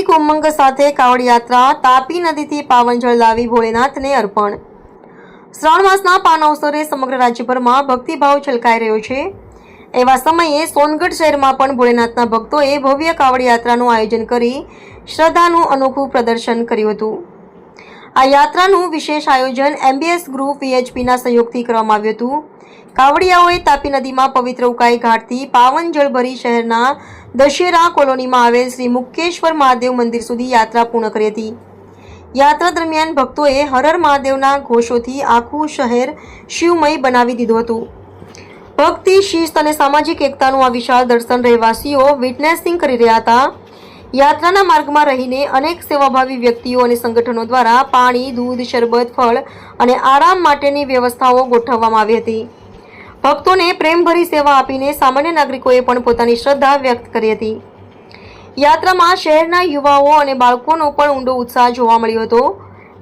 ધાર્મિક ઉમંગ સાથે કાવડ યાત્રા તાપી નદીથી પાવન જળ લાવી ભોળેનાથને અર્પણ। શ્રાવણ માસના પાવન અવસરે સમગ્ર રાજ્યભરમાં ભક્તિભાવ છલકાઈ રહ્યો છે। એવા સમયે સોનગઢ શહેરમાં પણ ભોળેનાથના ભક્તોએ ભવ્ય કાવડ યાત્રાનું આયોજન કરી શ્રદ્ધાનું અનોખું પ્રદર્શન કર્યું હતું। આ યાત્રાનું વિશેષ આયોજન MBS ગ્રુપ VHPના સહયોગથી કરવામાં આવ્યું હતું। કાવડિયાઓએ તાપી નદીમાં પવિત્ર ઉકાઈ ઘાટથી પાવન જળ ભરી શહેરના દશેરા કોલોનીમાં આવેલ શ્રી મુક્તેશ્વર મહાદેવ મંદિર સુધી યાત્રા પૂર્ણ કરી હતી। યાત્રા દરમિયાન ભક્તોએ હર હર મહાદેવના ઘોષોથી આખું શહેર શિવમય બનાવી દીધું હતું। ભક્તિ, શિસ્ત અને સામાજિક એકતાનું આ વિશાળ દર્શન રહેવાસીઓ વિટનેસિંગ કરી રહ્યા હતા। યાત્રાના માર્ગમાં રહીને અનેક સેવાભાવી વ્યક્તિઓ અને સંગઠનો દ્વારા પાણી, દૂધ, શરબત, ફળ અને આરામ માટેની વ્યવસ્થાઓ ગોઠવવામાં આવી હતી। ભક્તોને પ્રેમભરી સેવા આપીને સામાન્ય નાગરિકોએ પણ પોતાની શ્રદ્ધા વ્યક્ત કરી હતી। યાત્રામાં શહેરના યુવાઓ અને બાળકોનો પણ ઊંડો ઉત્સાહ જોવા મળ્યો હતો।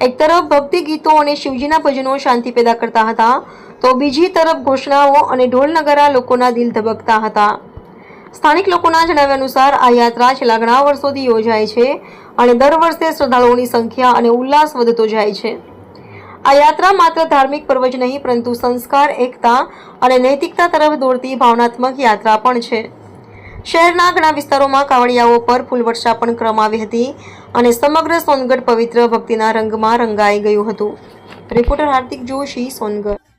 એક તરફ ભક્તિ ગીતો અને શિવજીના ભજનો શાંતિ પેદા કરતા હતા, તો બીજી તરફ ઘોષણાઓ અને ઢોલ નગારા લોકોના દિલ ધબકતા હતા। સ્થાનિક લોકોના જણાવ્યા અનુસાર આ યાત્રા છેલ્લા ઘણા વર્ષોથી યોજાય છે અને દર વર્ષે શ્રદ્ધાળુઓની સંખ્યા અને ઉલ્લાસ વધતો જાય છે। આ યાત્રા માત્ર ધાર્મિક પર્વ જ નહીં, પરંતુ સંસ્કાર, એકતા અને નૈતિકતા તરફ દોડતી ભાવનાત્મક યાત્રા પણ છે। શહેરના ઘણા વિસ્તારોમાં કાવડિયાઓ પર ફૂલવર્ષા પણ કરવામાં આવી હતી અને સમગ્ર સોનગઢ પવિત્ર ભક્તિના રંગમાં રંગાઈ ગયું હતું। રિપોર્ટર હાર્દિક જોશી, સોનગઢ।